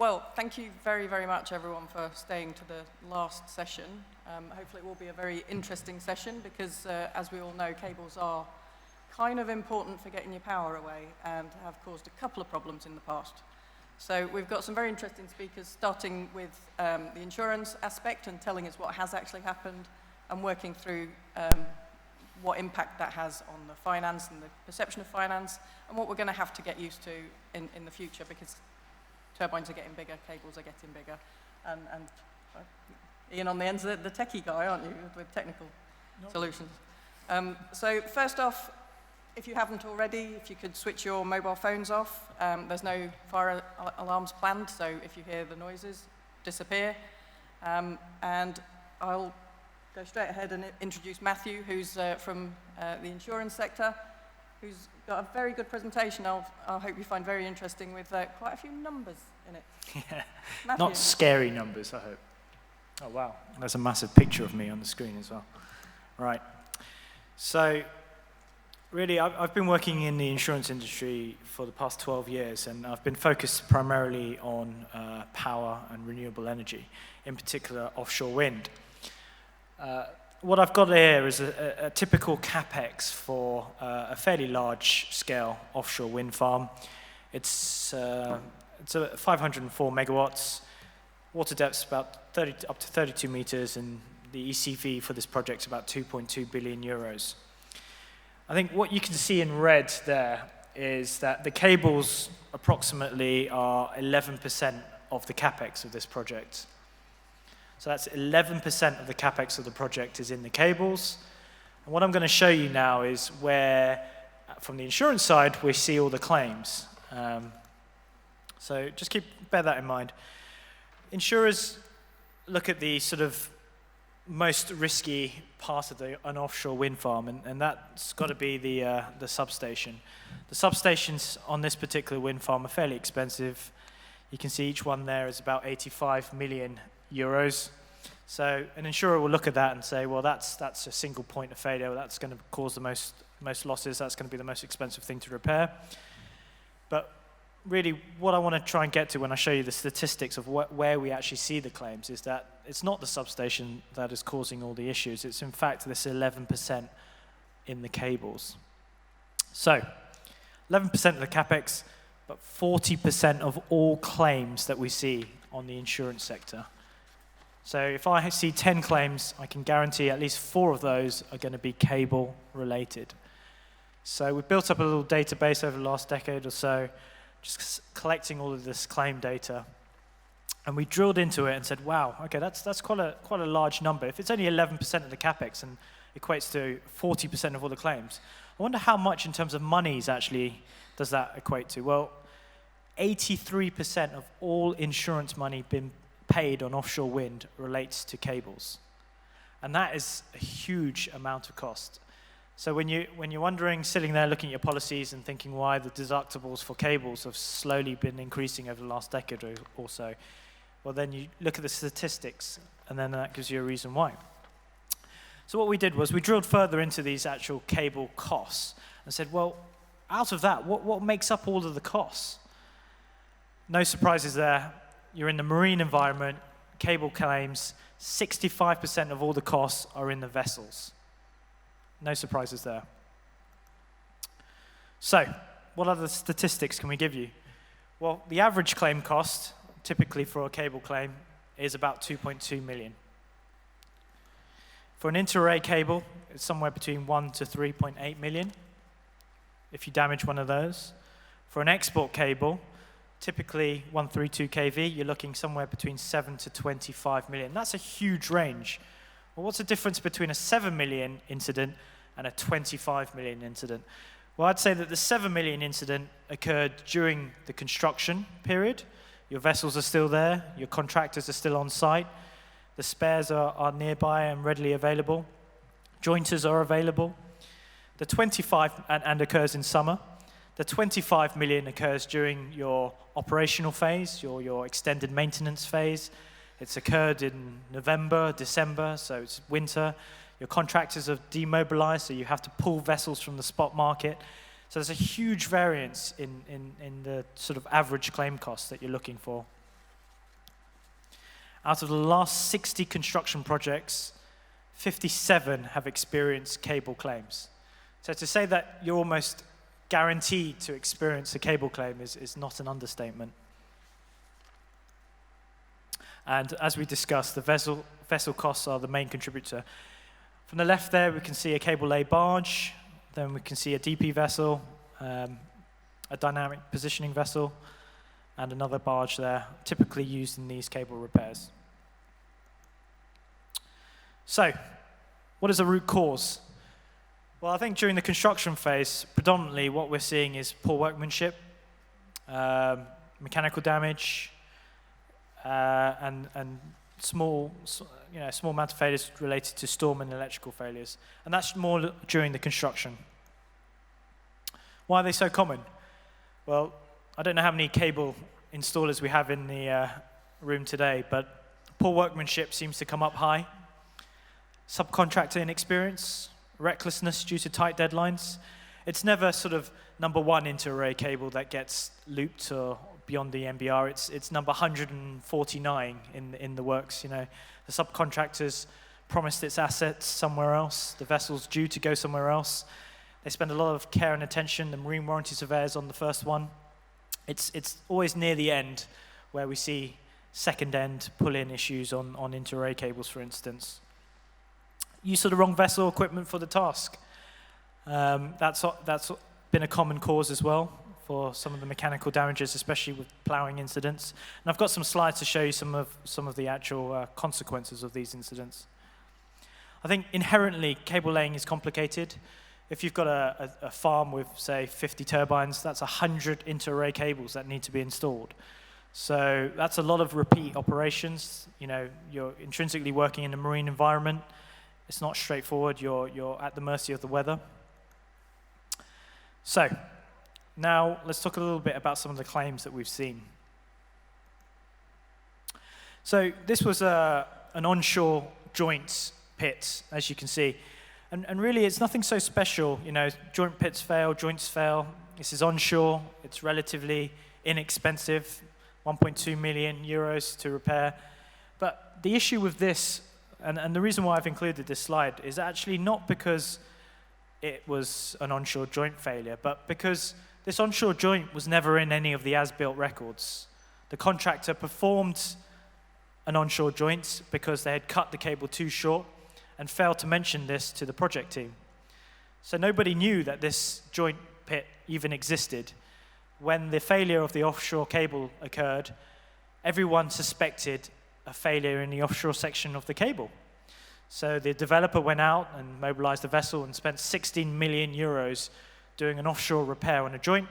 Well, thank you very, very much, everyone, for staying to the last session. Hopefully it will be a very interesting session because, as we all know, cables are kind of important for getting your power away and have caused a couple of problems in the past. So we've got some very interesting speakers, starting with the insurance aspect and telling us what has actually happened and working through what impact that has on the finance and the perception of finance and what we're going to have to get used to in the future because turbines are getting bigger, cables are getting bigger. And Iain on the end's the techie guy, aren't you, with technical solutions. So first off, if you haven't already, if you could switch your mobile phones off. There's no fire alarms planned, so if you hear the noises, disappear. And I'll go straight ahead and introduce Matthew, who's from the insurance sector, who's got a very good presentation I hope you find very interesting with quite a few numbers in it. Yeah, Matthew. not scary numbers, I hope. Oh, wow. There's a massive picture of me on the screen as well. Right. So, really, I've been working in the insurance industry for the past 12 years, and I've been focused primarily on power and renewable energy, in particular offshore wind. What I've got here is a typical capex for a fairly large-scale offshore wind farm. It's a 504 megawatts, water depth's about up to 32 meters, and the ECV for this project is about 2.2 billion euros. I think what you can see in red there is that the cables approximately are 11% of the capex of this project. So that's 11% of the capex of the project is in the cables. And what I'm going to show you now is where, from the insurance side, we see all the claims. So just bear that in mind. Insurers look at the sort of most risky part of an offshore wind farm, and that's got to be the substation. The substations on this particular wind farm are fairly expensive. You can see each one there is about 85 million euros. So an insurer will look at that and say, well, that's a single point of failure. That's going to cause the most losses. That's going to be the most expensive thing to repair. But really, what I want to try and get to when I show you the statistics of where we actually see the claims is that it's not the substation that is causing all the issues. It's, in fact, this 11% in the cables. So 11% of the capex, but 40% of all claims that we see on the insurance sector. So if I see 10 claims, I can guarantee at least 4 of those are going to be cable related. So we've built up a little database over the last decade or so, just collecting all of this claim data. And we drilled into it and said, wow, okay, that's quite a large number. If it's only 11% of the capex and equates to 40% of all the claims, I wonder how much in terms of monies actually does that equate to? Well, 83% of all insurance money being paid on offshore wind relates to cables. And that is a huge amount of cost. So when you're wondering, sitting there looking at your policies and thinking why the deductibles for cables have slowly been increasing over the last decade or so, well, then you look at the statistics, and then that gives you a reason why. So what we did was we drilled further into these actual cable costs and said, well, out of that, what makes up all of the costs? No surprises there. You're in the marine environment, cable claims, 65% of all the costs are in the vessels. No surprises there. So, what other statistics can we give you? Well, the average claim cost, typically for a cable claim, is about 2.2 million. For an inter-array cable, it's somewhere between 1 to 3.8 million if you damage one of those. For an export cable, typically 132 kV, you're looking somewhere between 7 to 25 million. That's a huge range. Well, what's the difference between a 7 million incident and a 25 million incident? Well, I'd say that the 7 million incident occurred during the construction period. Your vessels are still there, your contractors are still on site, the spares are nearby and readily available, jointers are available. The 25, and occurs in summer. The 25 million occurs during your operational phase, your extended maintenance phase. It's occurred in November, December, so it's winter. Your contractors are demobilized, so you have to pull vessels from the spot market. So there's a huge variance in the sort of average claim cost that you're looking for. out of the last 60 construction projects, 57 have experienced cable claims. So to say that you're almost guaranteed to experience a cable claim is not an understatement. And as we discussed, the vessel costs are the main contributor. From the left there, we can see a cable lay barge, then we can see a DP vessel, a dynamic positioning vessel, and another barge there, typically used in these cable repairs. So, what is the root cause? Well, I think during the construction phase, predominantly what we're seeing is poor workmanship, mechanical damage, and small amount of failures related to storm and electrical failures. And that's more during the construction. Why are they so common? Well, I don't know how many cable installers we have in the room today, but poor workmanship seems to come up high. Subcontractor inexperience, recklessness due to tight deadlines. It's never sort of number one inter-array cable that gets looped or beyond the MBR. It's number 149 in the works. You know, the subcontractors promised its assets somewhere else. The vessel's due to go somewhere else. They spend a lot of care and attention. The marine warranty surveyors on the first one. It's always near the end where we see second end pull-in issues on inter-array cables, for instance. Use of the wrong vessel equipment for the task. That's been a common cause as well for some of the mechanical damages, especially with ploughing incidents. And I've got some slides to show you some of the actual consequences of these incidents. I think inherently cable laying is complicated. If you've got a farm with, say, 50 turbines, that's 100 inter-array cables that need to be installed. So that's a lot of repeat operations. You know, you're intrinsically working in a marine environment. It's not straightforward. You're at the mercy of the weather. So now let's talk a little bit about some of the claims that we've seen. So this was an onshore joint pit, as you can see. And really, it's nothing so special. You know, joint pits fail, joints fail. This is onshore. It's relatively inexpensive, 1.2 million euros to repair. But the issue with this, and the reason why I've included this slide, is actually not because it was an onshore joint failure, but because this onshore joint was never in any of the as-built records. The contractor performed an onshore joint because they had cut the cable too short and failed to mention this to the project team. So nobody knew that this joint pit even existed. When the failure of the offshore cable occurred, everyone suspected a failure in the offshore section of the cable. So the developer went out and mobilized the vessel and spent 16 million euros doing an offshore repair on a joint,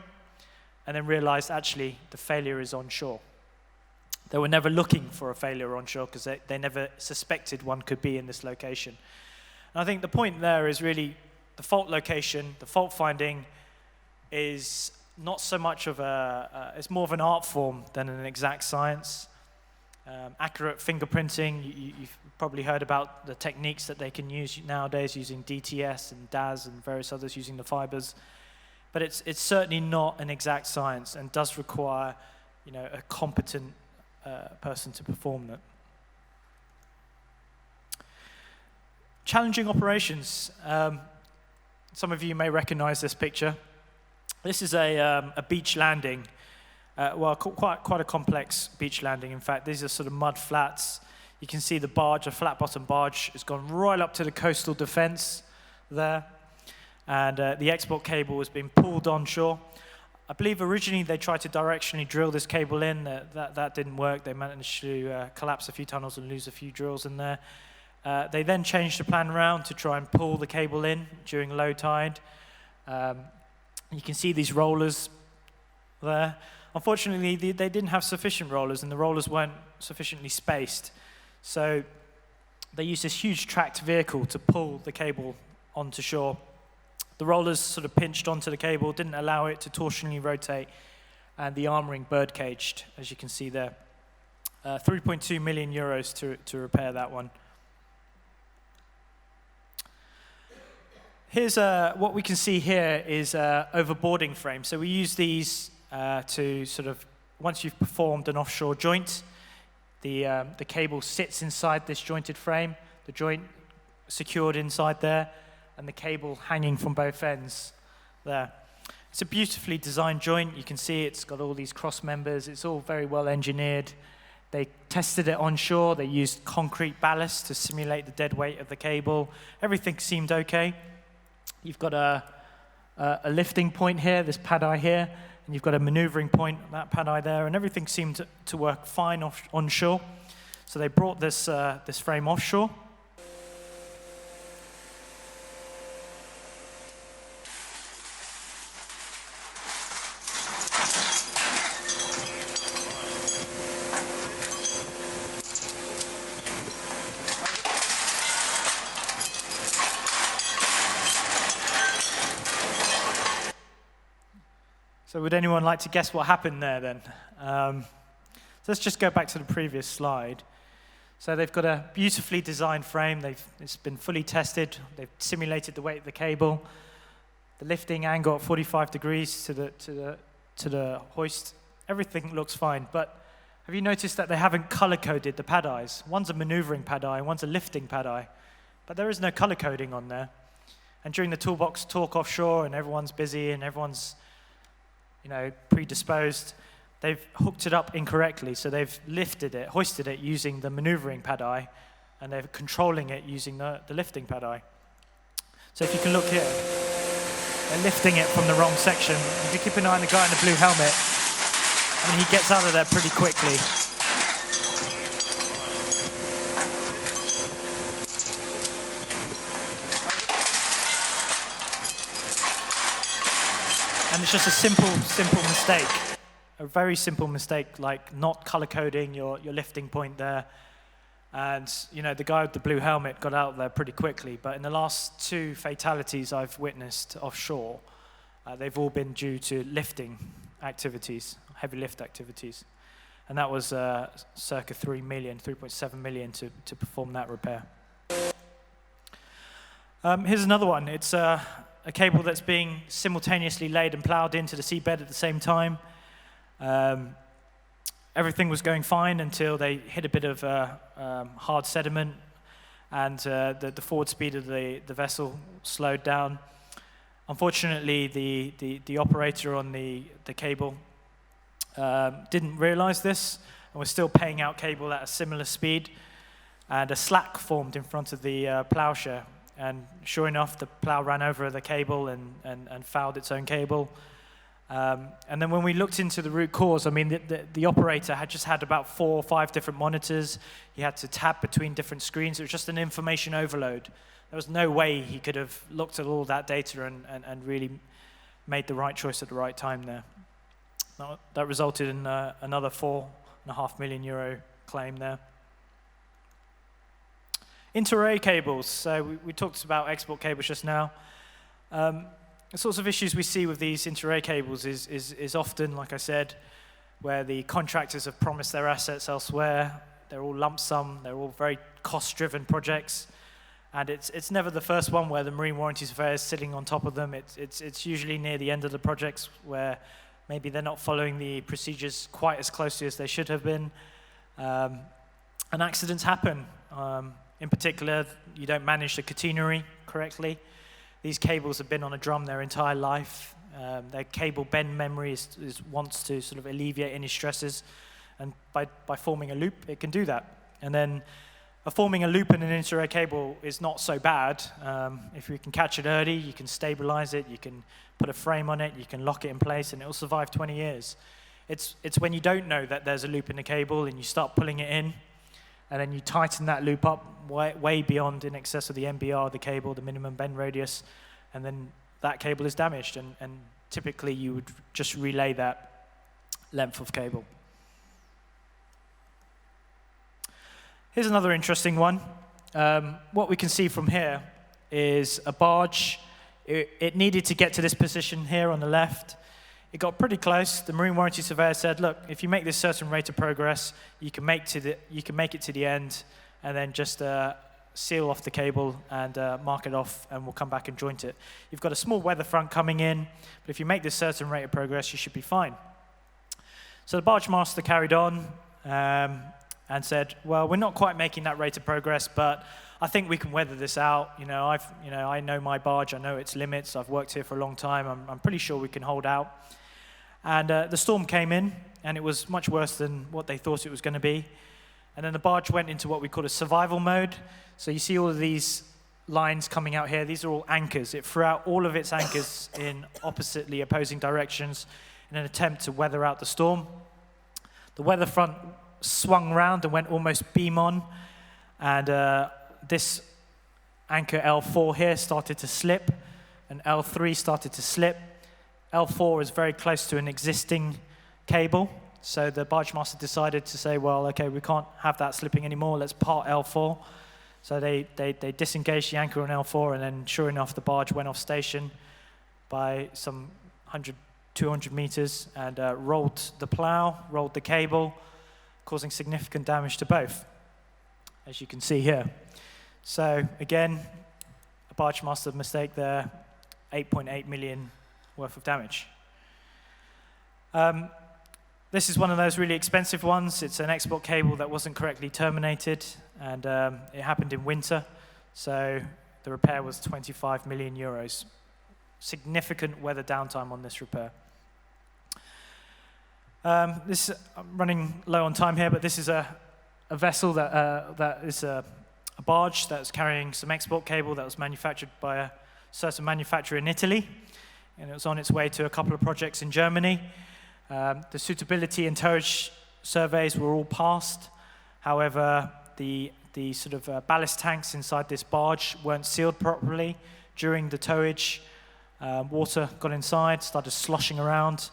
and then realized actually the failure is onshore. They were never looking for a failure onshore because they never suspected one could be in this location. And I think the point there is really the fault location, the fault finding is not so much of it's more of an art form than an exact science. Accurate fingerprinting, you've probably heard about the techniques that they can use nowadays using DTS and DAS and various others using the fibers. But it's certainly not an exact science and does require, you know, a competent person to perform that. Challenging operations. Some of you may recognize this picture. This is a beach landing. Well, quite a complex beach landing. In fact, these are sort of mud flats. You can see the barge, a flat-bottom barge, has gone right up to the coastal defense there. And the export cable has been pulled onshore. I believe originally they tried to directionally drill this cable in. That didn't work. They managed to collapse a few tunnels and lose a few drills in there. They then changed the plan around to try and pull the cable in during low tide. You can see these rollers there. Unfortunately, they didn't have sufficient rollers, and the rollers weren't sufficiently spaced. So they used this huge tracked vehicle to pull the cable onto shore. The rollers sort of pinched onto the cable, didn't allow it to torsionally rotate, and the armoring bird-caged, as you can see there. 3.2 million euros to repair that one. Here's what we can see here is overboarding frame. So we use these to sort of, once you've performed an offshore joint, The cable sits inside this jointed frame, the joint secured inside there, and the cable hanging from both ends there. It's a beautifully designed joint. You can see it's got all these cross members. It's all very well engineered. They tested it onshore. They used concrete ballast to simulate the dead weight of the cable. Everything seemed okay. You've got a lifting point here, this pad eye here, and you've got a maneuvering point, that pad eye there, and everything seemed to work fine onshore. So they brought this frame offshore. So would anyone like to guess what happened there then? So let's just go back to the previous slide. So they've got a beautifully designed frame. It's been fully tested. They've simulated the weight of the cable. The lifting angle at 45 degrees to the hoist. Everything looks fine. But have you noticed that they haven't color-coded the pad eyes? One's a maneuvering pad eye, one's a lifting pad eye. But there is no color coding on there. And during the toolbox talk offshore, and everyone's busy and everyone's predisposed, they've hooked it up incorrectly. So they've hoisted it using the maneuvering pad eye, and they're controlling it using the lifting pad eye. So if you can look here, they're lifting it from the wrong section. And you keep an eye on the guy in the blue helmet, and he gets out of there pretty quickly. And it's just a simple mistake, a very simple mistake, like not color coding your lifting point there. And the guy with the blue helmet got out there pretty quickly. But in the last 2 fatalities I've witnessed offshore, they've all been due to lifting activities, heavy lift activities. And that was circa 3.7 million to perform that repair. Here's another one. It's a cable that's being simultaneously laid and plowed into the seabed at the same time. Everything was going fine until they hit a bit of hard sediment, and the forward speed of the vessel slowed down. Unfortunately, the operator on the cable didn't realize this and was still paying out cable at a similar speed, and a slack formed in front of the plowshare. And sure enough, the plow ran over the cable and fouled its own cable. And then when we looked into the root cause, I mean, the operator had just had about 4 or 5 different monitors. He had to tap between different screens. It was just an information overload. There was no way he could have looked at all that data and really made the right choice at the right time there. That resulted in another €4.5 million claim there. Inter-array cables. So we talked about export cables just now. The sorts of issues we see with these inter-array cables is often, like I said, where the contractors have promised their assets elsewhere. They're all lump sum. They're all very cost-driven projects. And it's never the first one where the marine warranty surveyor is sitting on top of them. It's usually near the end of the projects where maybe they're not following the procedures quite as closely as they should have been. And accidents happen. In particular, you don't manage the catenary correctly. These cables have been on a drum their entire life. Their cable bend memory wants to sort of alleviate any stresses. And by forming a loop, it can do that. And then forming a loop in an inter-array cable is not so bad. If you can catch it early, you can stabilize it, you can put a frame on it, you can lock it in place, and it will survive 20 years. It's when you don't know that there's a loop in the cable and you start pulling it in, and then you tighten that loop up way beyond, in excess of the MBR of the cable, the minimum bend radius, and then that cable is damaged, and typically you would just relay that length of cable. Here's another interesting one. What we can see from here is a barge. It needed to get to this position here on the left. It got pretty close. The marine warranty surveyor said, look, if you make this certain rate of progress, you can make it to the end, and then just seal off the cable and mark it off, and we'll come back and joint it. You've got a small weather front coming in, but if you make this certain rate of progress, you should be fine. So the barge master carried on, and said, well, we're not quite making that rate of progress, but I think we can weather this out. I know my barge, I know its limits. I've worked here for a long time. I'm pretty sure we can hold out. And the storm came in, and it was much worse than what they thought it was going to be. And then the barge went into what we call a survival mode. So you see all of these lines coming out here. These are all anchors. It threw out all of its anchors in oppositely opposing directions in an attempt to weather out the storm. The weather front swung round and went almost beam on, and this anchor L4 here started to slip, and L3 started to slip. L4 is very close to an existing cable, so the barge master decided to say, well, okay, we can't have that slipping anymore, let's part L4. So they disengaged the anchor on L4, and then sure enough, the barge went off station by some 100, 200 meters and rolled the plow, rolled the cable, causing significant damage to both, as you can see here. So again, a barge master mistake there, 8.8 million worth of damage. This is one of those really expensive ones. It's an export cable that wasn't correctly terminated, and it happened in winter, so the repair was 25 million euros. Significant weather downtime on this repair. I'm running low on time here, but this is a vessel that is a barge that was carrying some export cable that was manufactured by a certain manufacturer in Italy, and it was on its way to a couple of projects in Germany. The suitability and towage surveys were all passed. However, the sort of ballast tanks inside this barge weren't sealed properly. During the towage, water got inside, started sloshing around.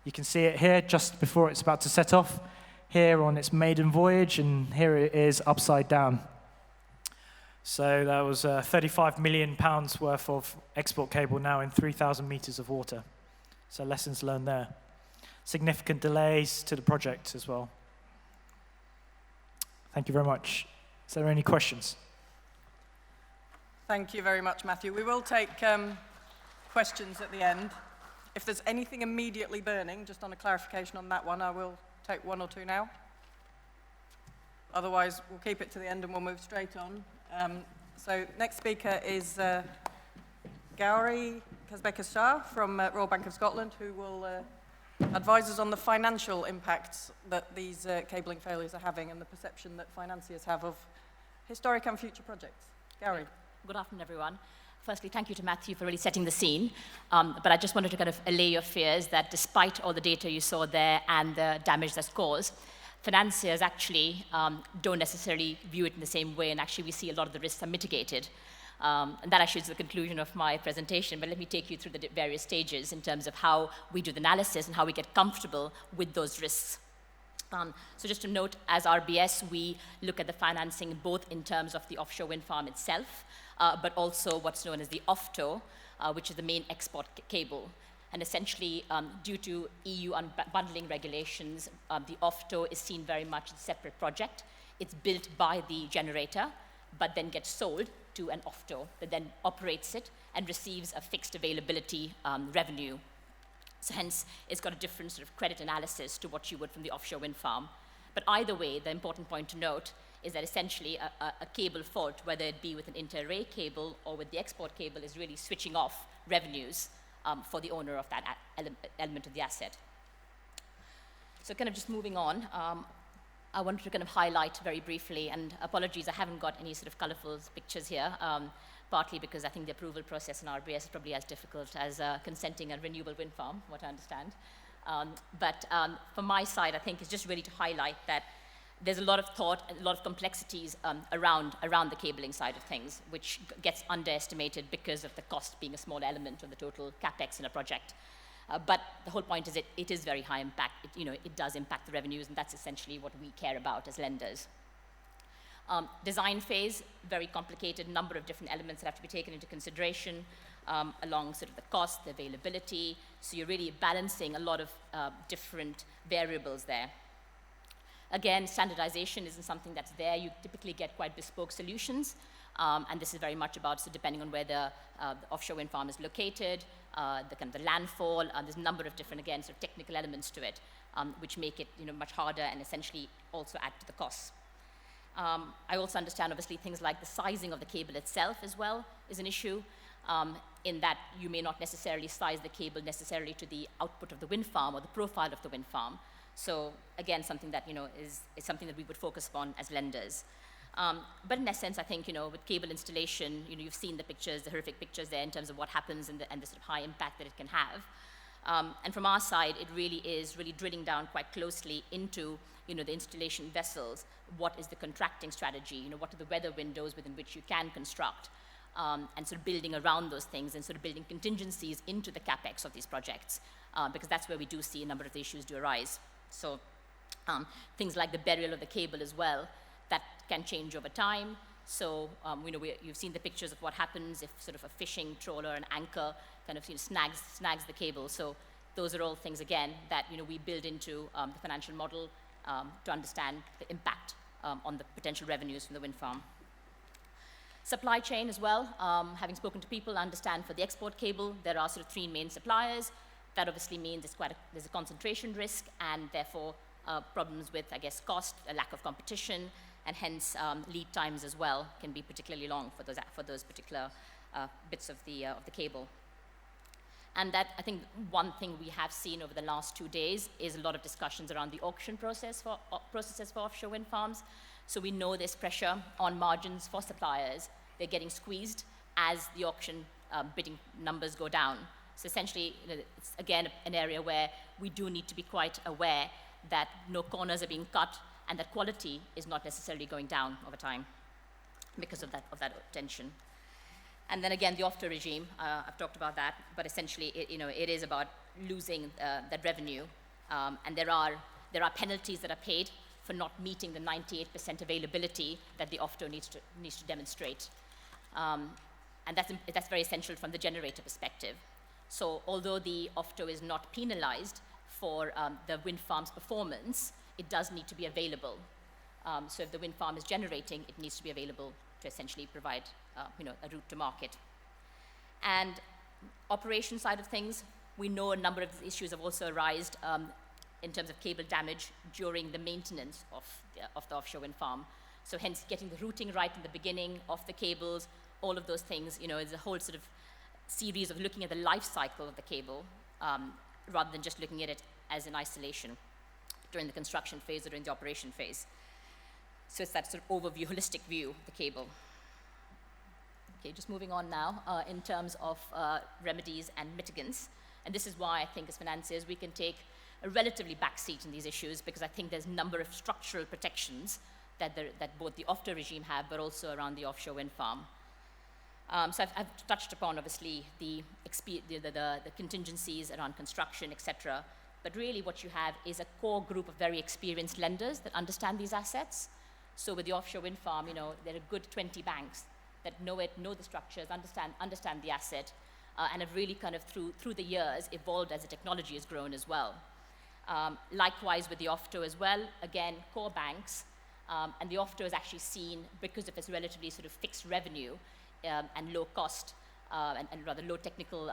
You can see it here just before it's about to set off, here on its maiden voyage, and here it is upside down. So that was 35 million pounds worth of export cable now in 3,000 meters of water. So lessons learned there. Significant delays to the project as well. Thank you very much. Is there any questions? Thank you very much, Matthew. We will take questions at the end. If there's anything immediately burning, just on a clarification on that one, I will take one or two now. Otherwise, we'll keep it to the end and we'll move straight on. So next speaker is Gauri Kasbekar-Shah from Royal Bank of Scotland, who will advise us on the financial impacts that these cabling failures are having and the perception that financiers have of historic and future projects. Gauri. Good afternoon, everyone. Firstly, thank you to Matthew for really setting the scene. But I just wanted to kind of allay your fears that despite all the data you saw there and the damage that's caused, financiers actually don't necessarily view it in the same way, and actually we see a lot of the risks are mitigated. And that actually is the conclusion of my presentation, but let me take you through the various stages in terms of how we do the analysis and how we get comfortable with those risks. So just to note, as RBS, we look at the financing both in terms of the offshore wind farm itself, but also what's known as the OFTO, which is the main export cable. And essentially, due to EU unbundling regulations, the OFTO is seen very much as a separate project. It's built by the generator, but then gets sold to an OFTO that then operates it and receives a fixed availability revenue. So hence, it's got a different sort of credit analysis to what you would from the offshore wind farm. But either way, the important point to note is that essentially a cable fault, whether it be with an inter-array cable or with the export cable, is really switching off revenues for the owner of that element of the asset. So kind of just moving on, I wanted to kind of highlight very briefly, and apologies, I haven't got any sort of colorful pictures here, partly because I think the approval process in RBS is probably as difficult as consenting a renewable wind farm, what I understand. But from my side, I think it's just really to highlight that there's a lot of thought and a lot of complexities around the cabling side of things, which gets underestimated because of the cost being a small element of the total capex in a project. But the whole point is it is very high impact. It does impact the revenues, and that's essentially what we care about as lenders. Design phase, very complicated, number of different elements that have to be taken into consideration along sort of the cost, the availability. So you're really balancing a lot of different variables there. Again, standardization isn't something that's there. You typically get quite bespoke solutions. And this is very much about, so depending on where the offshore wind farm is located, the kind of the landfall, there's a number of different, again, sort of technical elements to it, which make it much harder and essentially also add to the costs. I also understand, obviously, things like the sizing of the cable itself as well is an issue, in that you may not necessarily size the cable necessarily to the output of the wind farm or the profile of the wind farm. So again, something that is something that we would focus upon as lenders. But in essence, I think with cable installation, you've seen the pictures, the horrific pictures there in terms of what happens and the sort of high impact that it can have. And from our side, it really is drilling down quite closely into the installation vessels. What is the contracting strategy? What are the weather windows within which you can construct? And sort of building around those things and sort of building contingencies into the capex of these projects, because that's where we do see a number of the issues do arise. So things like the burial of the cable as well, that can change over time. So you've seen the pictures of what happens if sort of a fishing trawler and anchor kind of snags the cable. So those are all things, again, that we build into the financial model to understand the impact on the potential revenues from the wind farm. Supply chain as well, having spoken to people, understand for the export cable, there are sort of 3 main suppliers. That obviously means there's a concentration risk, and therefore problems with, I guess, cost, a lack of competition, and hence lead times as well can be particularly long for those particular bits of the cable. And that, I think, one thing we have seen over the last 2 days is a lot of discussions around the auction processes for offshore wind farms. So we know there's pressure on margins for suppliers. They're getting squeezed as the auction bidding numbers go down. So essentially, it's again an area where we do need to be quite aware that no corners are being cut and that quality is not necessarily going down over time because of that tension. And then again, the offshore regime, I've talked about that, but essentially, it is about losing that revenue, and there are penalties that are paid for not meeting the 98% availability that the offshore needs to demonstrate, and that's very essential from the generator perspective. So although the offshore is not penalized for the wind farm's performance, it does need to be available. So if the wind farm is generating, it needs to be available to essentially provide a route to market. And operation side of things, we know a number of issues have also arisen in terms of cable damage during the maintenance of the offshore wind farm. So hence getting the routing right in the beginning of the cables, all of those things, is a whole sort of series of looking at the life cycle of the cable rather than just looking at it as in isolation during the construction phase or during the operation phase. So it's that sort of overview, holistic view of the cable. Okay, just moving on now in terms of remedies and mitigants. And this is why I think as financiers we can take a relatively backseat in these issues, because I think there's a number of structural protections that both the offshore regime have, but also around the offshore wind farm. So I've touched upon, obviously, the contingencies around construction, etc. But really what you have is a core group of very experienced lenders that understand these assets. So with the offshore wind farm, there are a good 20 banks that know the structures, understand the asset, and have really kind of through the years evolved as the technology has grown as well. Likewise with the offshore as well, again, core banks, and the offshore is actually seen, because of its relatively sort of fixed revenue and low cost and rather low technical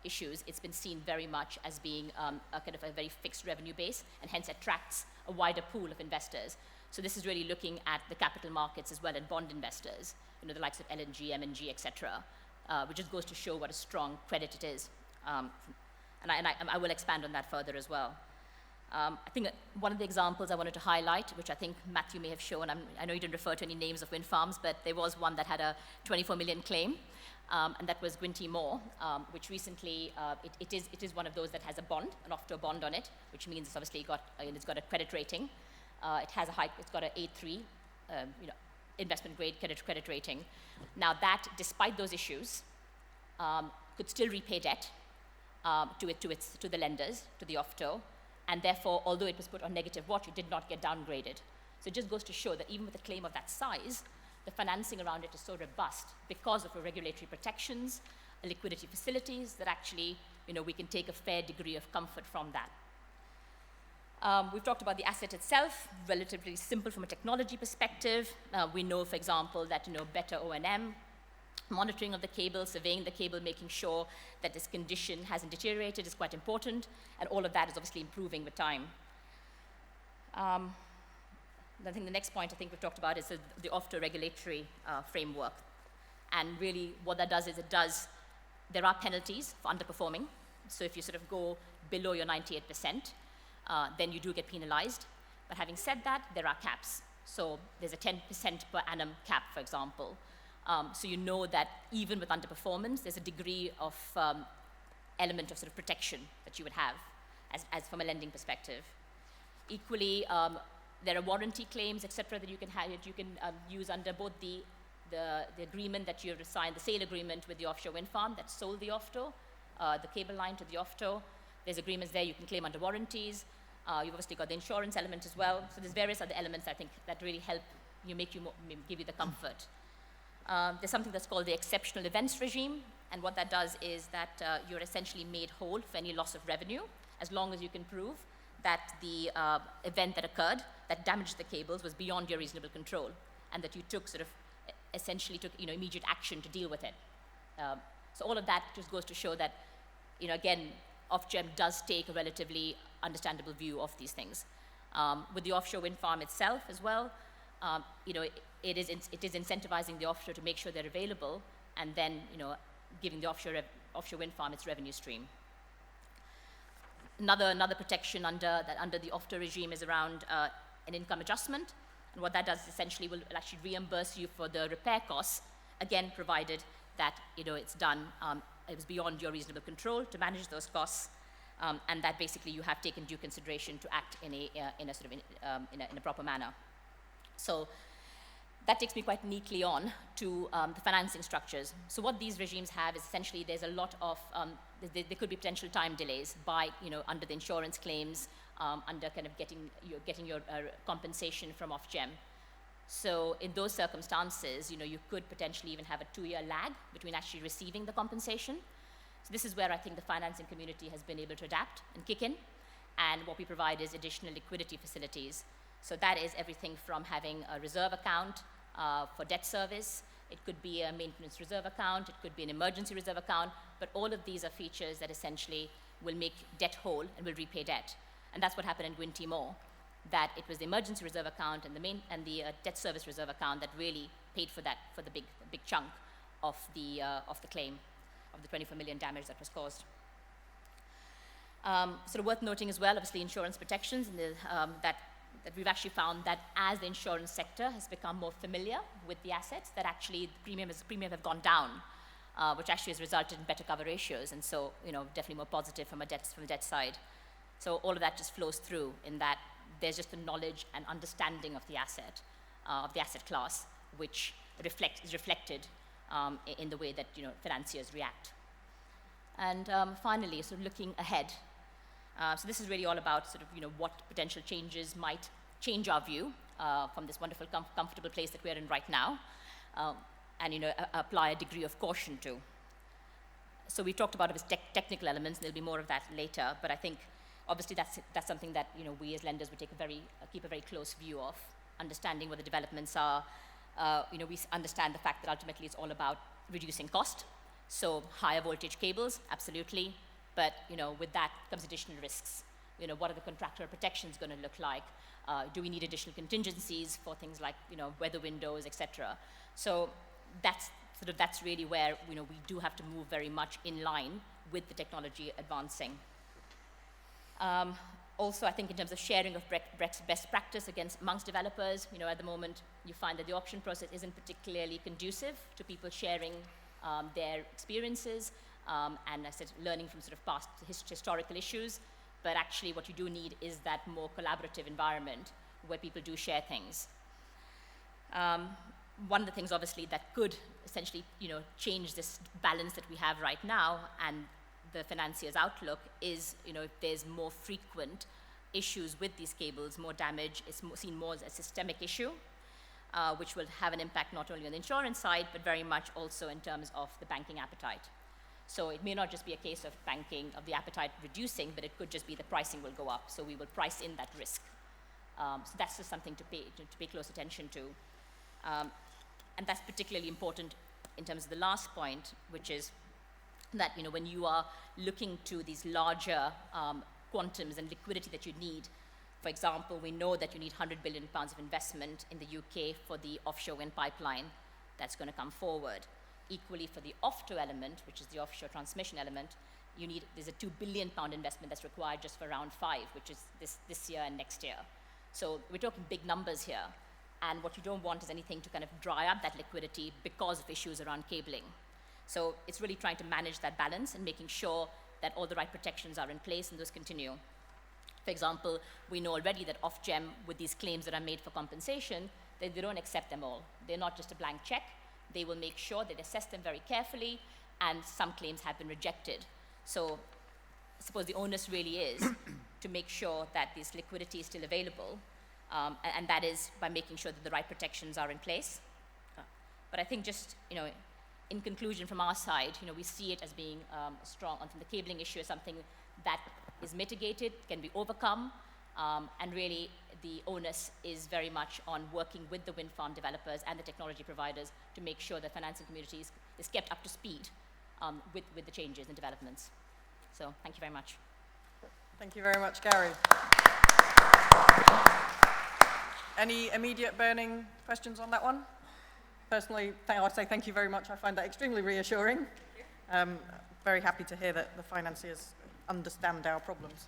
issues, it's been seen very much as being a kind of a very fixed revenue base, and hence attracts a wider pool of investors. So this is really looking at the capital markets as well, and bond investors, the likes of LNG, MNG, etc., which just goes to show what a strong credit it is. And I will expand on that further as well. I think that one of the examples I wanted to highlight, which I think Matthew may have shown, I know you didn't refer to any names of wind farms, but there was one that had a 24 million claim, and that was Gwynty Moor, which recently, it is one of those that has a bond, an offshore bond on it, which means it's obviously it's got a credit rating. It's got an A3, investment grade credit rating. Now that, despite those issues, could still repay debt to the lenders, to the offshore, and therefore, although it was put on negative watch, it did not get downgraded. So it just goes to show that even with a claim of that size, the financing around it is so robust because of the regulatory protections, liquidity facilities, that actually, we can take a fair degree of comfort from that. We've talked about the asset itself, relatively simple from a technology perspective. We know, for example, that better O&M, monitoring of the cable, surveying the cable, making sure that this condition hasn't deteriorated is quite important, and all of that is obviously improving with time. I think the next point I think we've talked about is the offshore regulatory framework. And really what that does is there are penalties for underperforming. So if you sort of go below your 98%, then you do get penalized. But having said that, there are caps. So there's a 10% per annum cap, for example. So you know that even with underperformance, there's a degree of element of sort of protection that you would have as from a lending perspective. Equally, there are warranty claims, etc., that you can use under both the agreement that you have signed, the sale agreement with the offshore wind farm that sold the offshore, the cable line to the offshore. There's agreements there you can claim under warranties. You've obviously got the insurance element as well. So there's various other elements, I think, that really help you, give you the comfort. There's something that's called the exceptional events regime, and what that does is that you're essentially made whole for any loss of revenue, as long as you can prove that the event that occurred that damaged the cables was beyond your reasonable control, and that you essentially took immediate action to deal with it. So all of that just goes to show that, again, Ofgem does take a relatively understandable view of these things. With the offshore wind farm itself as well, it is incentivizing the offshore to make sure they're available, and then giving the offshore wind farm its revenue stream. Another protection under the offshore regime is around an income adjustment, and what that does is essentially will actually reimburse you for the repair costs, again provided that it's done, it was beyond your reasonable control to manage those costs, and that basically you have taken due consideration to act in a proper manner. So that takes me quite neatly on to the financing structures. So what these regimes have is essentially there's a lot of, there could be potential time delays by, under the insurance claims, under kind of getting your compensation from Ofgem. So in those circumstances, you could potentially even have a 2-year lag between actually receiving the compensation. So this is where I think the financing community has been able to adapt and kick in. And what we provide is additional liquidity facilities. So that is everything from having a reserve account for debt service. It could be a maintenance reserve account. It could be an emergency reserve account. But all of these are features that essentially will make debt whole and will repay debt. And that's what happened in Gwyn Timor, that it was the emergency reserve account and the debt service reserve account that really paid for that, for the big chunk of the claim, of the 24 million damage that was caused. Sort of worth noting as well, obviously insurance protections, and that we've actually found that as the insurance sector has become more familiar with the assets, that actually the premium have gone down, which actually has resulted in better cover ratios, and so definitely more positive from the debt side. So all of that just flows through in that there's just the knowledge and understanding of the asset class, which is reflected in the way that financiers react. And finally, sort of looking ahead. So this is really all about sort of what potential changes might change our view from this wonderful, comfortable place that we're in right now, and apply a degree of caution to. So we talked about technical elements, and there'll be more of that later. But I think obviously that's something that we as lenders would keep a very close view of, understanding what the developments are. We understand the fact that ultimately it's all about reducing cost. So higher voltage cables, absolutely. But with that comes additional risks. What are the contractor protections going to look like? Do we need additional contingencies for things like weather windows, etc.? So that's really where we do have to move very much in line with the technology advancing. Also, I think in terms of sharing of best practice amongst developers, at the moment you find that the auction process isn't particularly conducive to people sharing their experiences. And I said, learning from sort of past historical issues, but actually what you do need is that more collaborative environment where people do share things. One of the things, obviously, that could essentially, change this balance that we have right now and the financier's outlook is, if there's more frequent issues with these cables, more damage, it's seen more as a systemic issue, which will have an impact not only on the insurance side, but very much also in terms of the banking appetite. So it may not just be a case of the appetite reducing, but it could just be the pricing will go up. So we will price in that risk. So that's just something to pay close attention to. And that's particularly important in terms of the last point, which is that when you are looking to these larger quantums and liquidity that you need For example, we know that you need £100 billion of investment in the UK for the offshore wind pipeline that's going to come forward. Equally, for the offshore element, which is the offshore transmission element, there's a £2 billion investment that's required just for round 5, which is this year and next year. So we're talking big numbers here. And what you don't want is anything to kind of dry up that liquidity because of issues around cabling. So it's really trying to manage that balance and making sure that all the right protections are in place and those continue. For example, we know already that Ofgem, with these claims that are made for compensation, they don't accept them all. They're not just a blank check. They will make sure that they assess them very carefully, and some claims have been rejected. So I suppose the onus really is to make sure that this liquidity is still available, and that is by making sure that the right protections are in place. But I think just, in conclusion from our side, we see it as being strong. And the cabling issue is something that is mitigated, can be overcome, and really the onus is very much on working with the wind farm developers and the technology providers to make sure that financing communities is kept up to speed with the changes and developments. So thank you very much. Thank you very much, Gauri. Any immediate burning questions on that one? Personally, I'd say thank you very much. I find that extremely reassuring. Very happy to hear that the financiers understand our problems.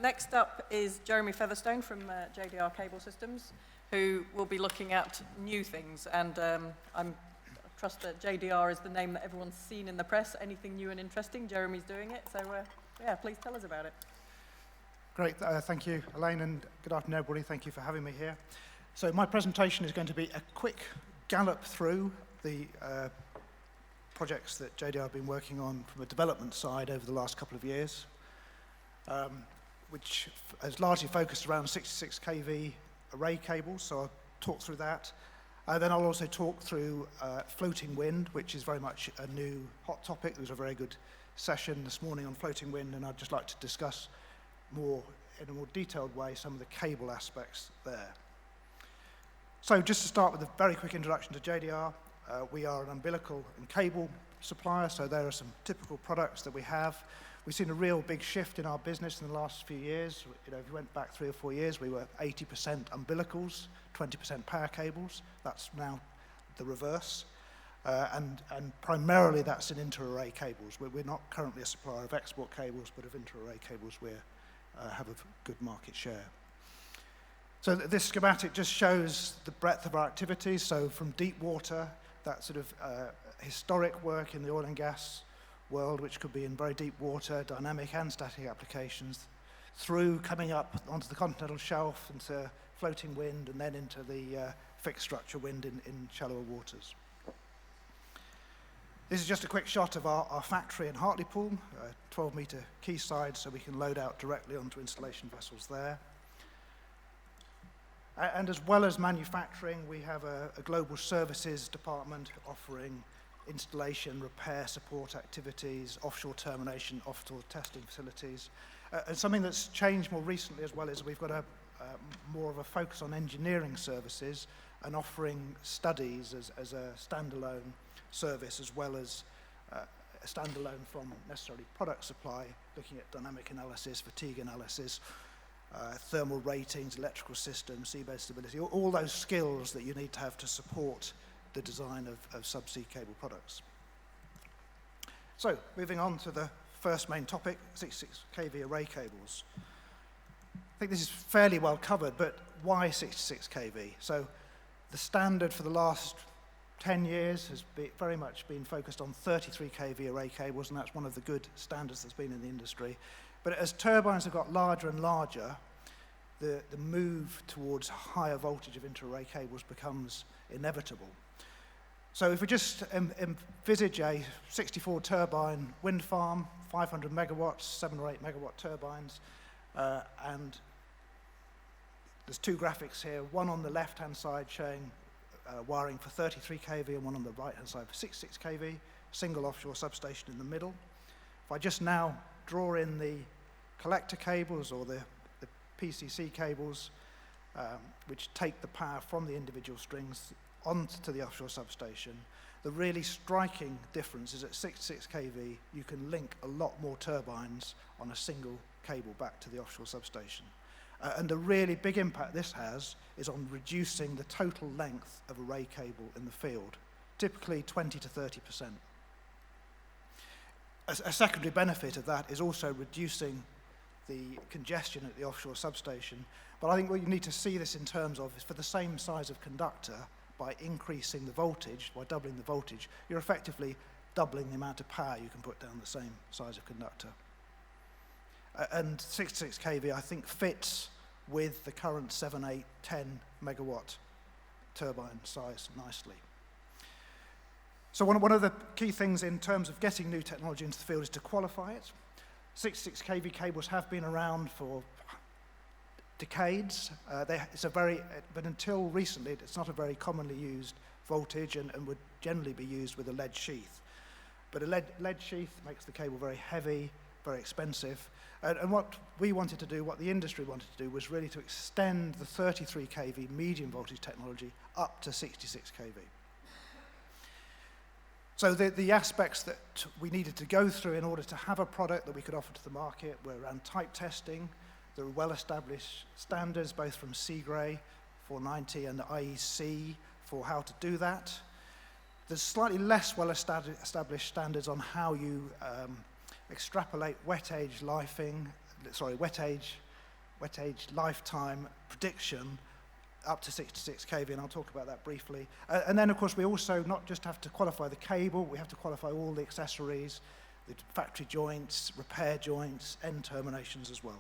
Next up is Jeremy Featherstone from JDR Cable Systems, who will be looking at new things. And I trust that JDR is the name that everyone's seen in the press. Anything new and interesting, Jeremy's doing it. So yeah, please tell us about it. Great, thank you, Elaine, and good afternoon, everybody. Thank you for having me here. So my presentation is going to be a quick gallop through the projects that JDR have been working on from a development side over the last couple of years, which has largely focused around 66 kV array cables, so I'll talk through that. Then I'll also talk through floating wind, which is very much a new hot topic. There was a very good session this morning on floating wind, and I'd just like to discuss in a more detailed way some of the cable aspects there. So just to start with a very quick introduction to JDR, we are an umbilical and cable supplier, so there are some typical products that we have. We've seen a real big shift in our business in the last few years. If you went back 3 or 4 years, we were 80% umbilicals, 20% power cables. That's now the reverse. And primarily that's in inter-array cables. We're not currently a supplier of export cables, but of inter-array cables we have a good market share. So this schematic just shows the breadth of our activities. So from deep water, that sort of historic work in the oil and gas world, which could be in very deep water, dynamic and static applications, through coming up onto the continental shelf, into floating wind, and then into the fixed structure wind in shallower waters. This is just a quick shot of our factory in Hartlepool, 12-meter quayside, so we can load out directly onto installation vessels there. And as well as manufacturing, we have a global services department offering installation, repair, support activities, offshore termination, offshore testing facilities. And something that's changed more recently as well is we've got more of a focus on engineering services and offering studies as a standalone service, as well as a standalone from necessarily product supply, looking at dynamic analysis, fatigue analysis, thermal ratings, electrical systems, seabed stability, all those skills that you need to have to support the design of subsea cable products. So, moving on to the first main topic, 66 kV array cables. I think this is fairly well covered, but why 66 kV? So, the standard for the last 10 years has very much been focused on 33 kV array cables, and that's one of the good standards that's been in the industry. But as turbines have got larger and larger, the move towards higher voltage of inter-array cables becomes inevitable. So if we just envisage a 64 turbine wind farm, 500 megawatts, 7 or 8 megawatt turbines, and there's 2 graphics here, one on the left-hand side showing wiring for 33 kV and one on the right-hand side for 66 kV, single offshore substation in the middle. If I just now draw in the collector cables or the PCC cables, which take the power from the individual strings onto the offshore substation, the really striking difference is at 66 kV, you can link a lot more turbines on a single cable back to the offshore substation. And the really big impact this has is on reducing the total length of array cable in the field, typically 20 to 30%. A secondary benefit of that is also reducing the congestion at the offshore substation. But I think what you need to see this in terms of is for the same size of conductor, by increasing the voltage, by doubling the voltage, you're effectively doubling the amount of power you can put down the same size of conductor. And 66 kV, I think, fits with the current 7, 8, 10 megawatt turbine size nicely. So one of the key things in terms of getting new technology into the field is to qualify it. 66 kV cables have been around for decades. But until recently, it's not a very commonly used voltage and would generally be used with a lead sheath. But a lead sheath makes the cable very heavy, very expensive. And what we wanted to do, what the industry wanted to do, was really to extend the 33 kV medium voltage technology up to 66 kV. So the aspects that we needed to go through in order to have a product that we could offer to the market were around type testing. There are well-established standards, both from Seagray 490 and the IEC, for how to do that. There's slightly less well-established standards on how you extrapolate wet age lifetime prediction up to 66 kV, and I'll talk about that briefly. And then, of course, we also not just have to qualify the cable, we have to qualify all the accessories, the factory joints, repair joints, end terminations as well.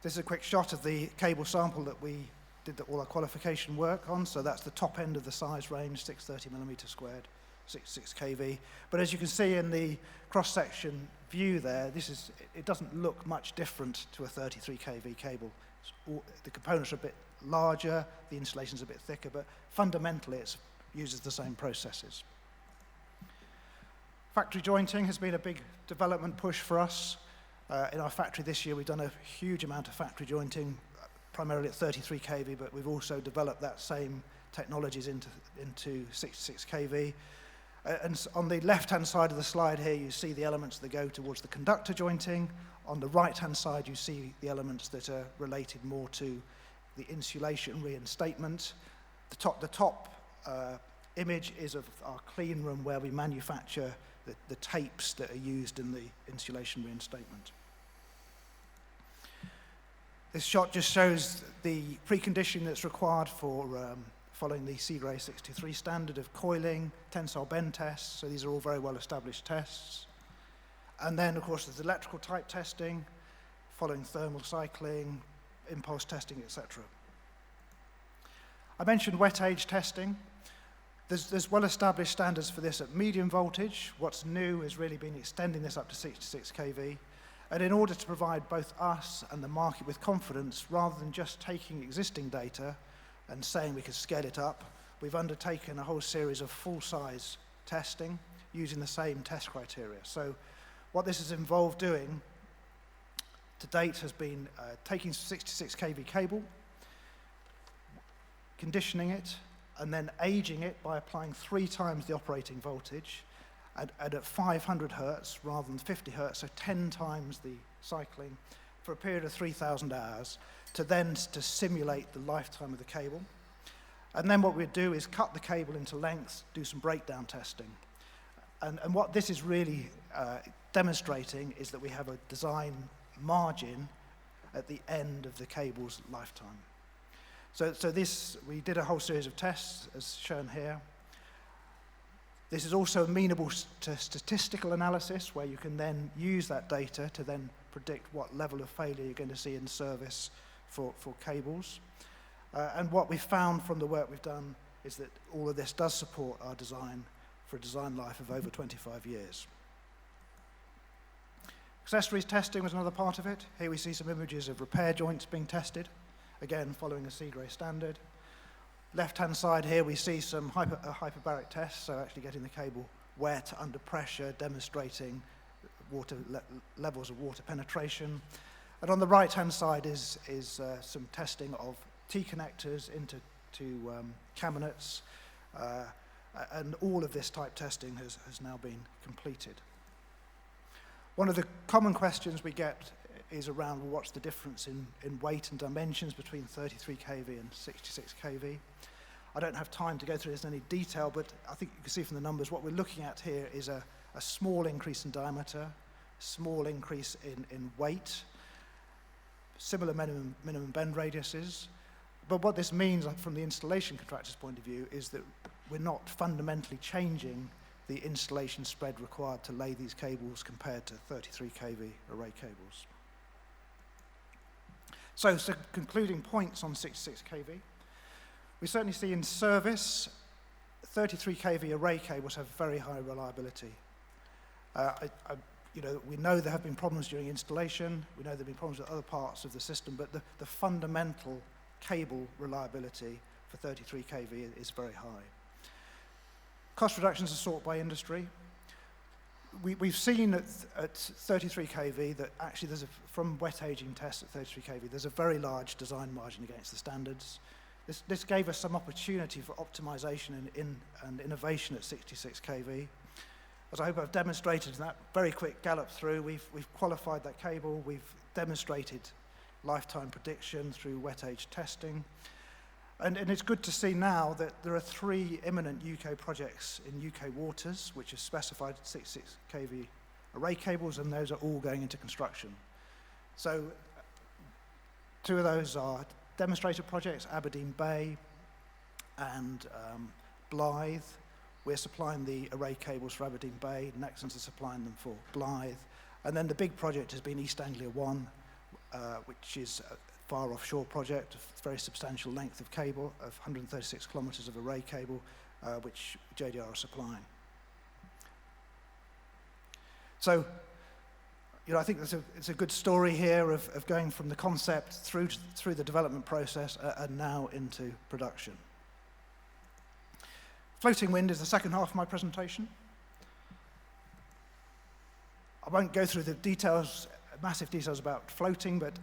This is a quick shot of the cable sample that we did all our qualification work on. So that's the top end of the size range, 630 millimeter squared, 66 kV. But as you can see in the cross-section view there, it doesn't look much different to a 33 kV cable. The components are a bit larger, the insulation's a bit thicker, but fundamentally it uses the same processes. Factory jointing has been a big development push for us. In our factory this year, we've done a huge amount of factory jointing, primarily at 33 kV, but we've also developed that same technologies into 66 kV. And on the left-hand side of the slide here, you see the elements that go towards the conductor jointing. On the right-hand side, you see the elements that are related more to the insulation reinstatement. The top image is of our clean room where we manufacture the tapes that are used in the insulation reinstatement. This shot just shows the precondition that's required for following the Seagray 623 standard of coiling, tensile bend tests. So these are all very well-established tests. And then, of course, there's electrical type testing, following thermal cycling, impulse testing, etc. I mentioned wet age testing. There's well-established standards for this at medium voltage. What's new has really been extending this up to 66 kV. And in order to provide both us and the market with confidence, rather than just taking existing data and saying we could scale it up, we've undertaken a whole series of full-size testing using the same test criteria. So what this has involved doing to date has been taking 66 kV cable, conditioning it, and then aging it by applying 3 times the operating voltage and at 500 hertz rather than 50 hertz, so 10 times the cycling for a period of 3,000 hours to simulate the lifetime of the cable. And then what we'd do is cut the cable into lengths, do some breakdown testing. And what this is really demonstrating is that we have a design margin at the end of the cable's lifetime. So we did a whole series of tests, as shown here. This is also amenable to statistical analysis, where you can then use that data to then predict what level of failure you're going to see in service for cables. And what we found from the work we've done is that all of this does support our design for a design life of over 25 years. Accessories testing was another part of it. Here we see some images of repair joints being tested, again following a Seagray standard. Left-hand side here we see some hyperbaric tests, so actually getting the cable wet under pressure, demonstrating levels of water penetration. And on the right-hand side is some testing of T-connectors into cabinets, and all of this type testing has now been completed. One of the common questions we get is around, well, what's the difference in weight and dimensions between 33 kV and 66 kV. I don't have time to go through this in any detail, but I think you can see from the numbers what we're looking at here is a small increase in diameter, small increase in weight, similar minimum bend radiuses. But what this means from the installation contractor's point of view is that we're not fundamentally changing the installation spread required to lay these cables compared to 33 kV array cables. So concluding points on 66 kV. We certainly see in service 33 kV array cables have very high reliability. We know there have been problems during installation, we know there have been problems with other parts of the system, but the fundamental cable reliability for 33 kV is very high. Cost reductions are sought by industry. We've seen at 33 kV that actually from wet aging tests at 33 kV, there's a very large design margin against the standards. This gave us some opportunity for optimization and innovation at 66 kV. As I hope I've demonstrated in that very quick gallop through, we've qualified that cable, we've demonstrated lifetime prediction through wet age testing. And it's good to see now that there are 3 imminent UK projects in UK waters which have specified 66 kV array cables, and those are all going into construction. So 2 of those are demonstrator projects, Aberdeen Bay and Blythe. We're supplying the array cables for Aberdeen Bay, Nexans are supplying them for Blythe. And then the big project has been East Anglia 1, which is a far offshore project, a very substantial length of cable, of 136 kilometres of array cable, which JDR are supplying. So, I think it's a good story here of going from the concept through the development process and now into production. Floating wind is the second half of my presentation. I won't go through the details, massive details about floating, but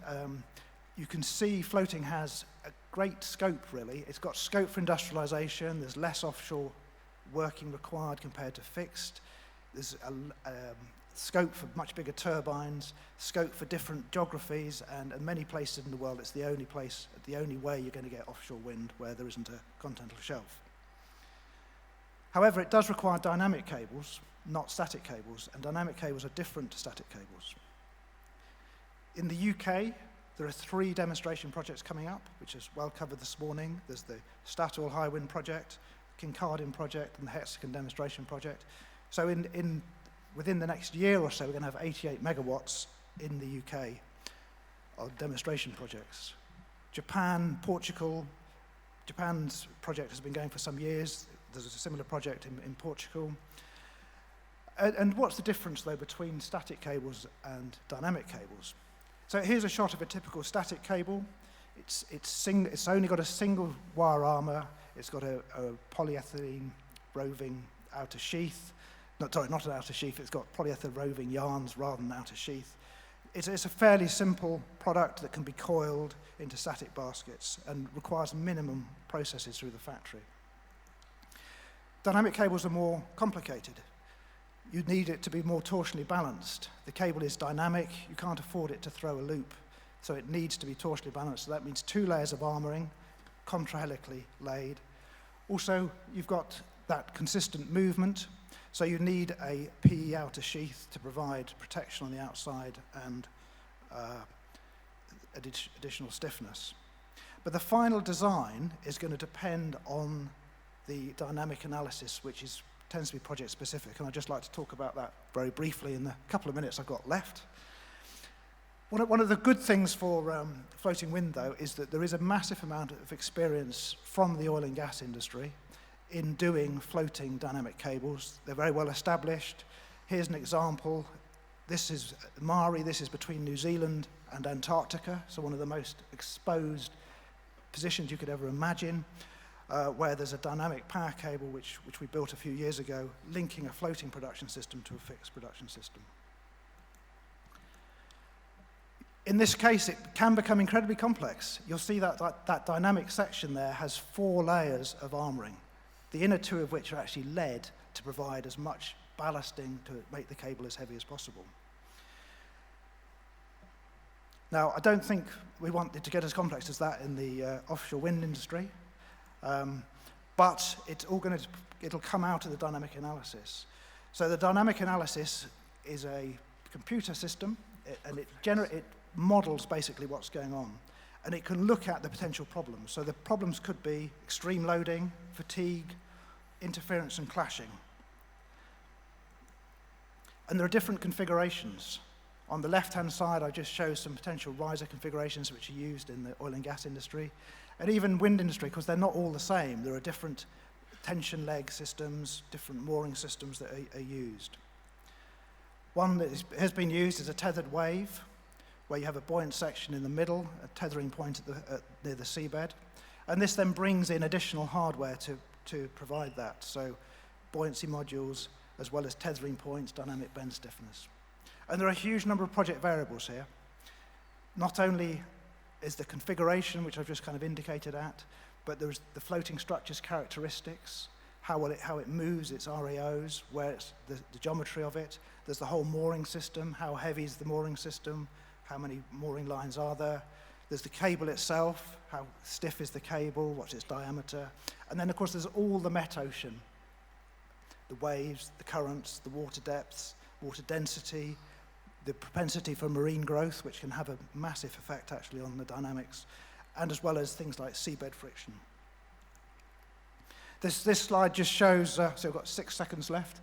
you can see floating has a great scope, really. It's got scope for industrialization. There's less offshore working required compared to fixed. There's a scope for much bigger turbines, scope for different geographies, and in many places in the world, it's the only way you're going to get offshore wind where there isn't a continental shelf. However, it does require dynamic cables, not static cables, and dynamic cables are different to static cables. In the UK, there are 3 demonstration projects coming up, which is well covered this morning. There's the Statoil High Wind Project, Kincardine Project, and the Hexagon Demonstration Project. So within the next year or so, we're going to have 88 megawatts in the UK of demonstration projects. Japan, Portugal. Japan's project has been going for some years. There's a similar project in Portugal. And what's the difference, though, between static cables and dynamic cables? So here's a shot of a typical static cable. It's only got a single wire armour. It's got a polyethylene roving outer sheath. Not an outer sheath. It's got polyethylene roving yarns rather than outer sheath. It's a fairly simple product that can be coiled into static baskets and requires minimum processes through the factory. Dynamic cables are more complicated. You need it to be more torsionally balanced. The cable is dynamic. You can't afford it to throw a loop. So it needs to be torsionally balanced. So that means 2 layers of armouring, contrahelically laid. Also, you've got that consistent movement. So you need a PE outer sheath to provide protection on the outside and additional stiffness. But the final design is going to depend on the dynamic analysis, which tends to be project specific, and I'd just like to talk about that very briefly in the couple of minutes I've got left. One of the good things for floating wind, though, is that there is a massive amount of experience from the oil and gas industry in doing floating dynamic cables. They're very well established. Here's an example. This is Mari. This is between New Zealand and Antarctica, so one of the most exposed positions you could ever imagine. Where there's a dynamic power cable, which we built a few years ago, linking a floating production system to a fixed production system. In this case, it can become incredibly complex. You'll see that dynamic section there has 4 layers of armouring, the inner 2 of which are actually lead to provide as much ballasting to make the cable as heavy as possible. Now, I don't think we want it to get as complex as that in the offshore wind industry, but it'll come out of the dynamic analysis. So the dynamic analysis is a computer system, and it models basically what's going on. And it can look at the potential problems. So the problems could be extreme loading, fatigue, interference, and clashing. And there are different configurations. On the left-hand side, I just show some potential riser configurations which are used in the oil and gas industry, and even wind industry, because they're not all the same. There are different tension leg systems, different mooring systems that are used. One that has been used is a tethered wave, where you have a buoyant section in the middle, a tethering point near the seabed. And this then brings in additional hardware to provide that. So buoyancy modules, as well as tethering points, dynamic bend stiffness. And there are a huge number of project variables here. Not only is the configuration, which I've just kind of indicated at, but there's the floating structure's characteristics, how it moves, its RAOs, where it's the geometry of it. There's the whole mooring system, how heavy is the mooring system, how many mooring lines are there. There's the cable itself, how stiff is the cable, what's its diameter. And then, of course, there's all the met-ocean, the waves, the currents, the water depths, water density, the propensity for marine growth, which can have a massive effect, actually, on the dynamics, and as well as things like seabed friction. This slide just shows, so I've got 6 seconds left.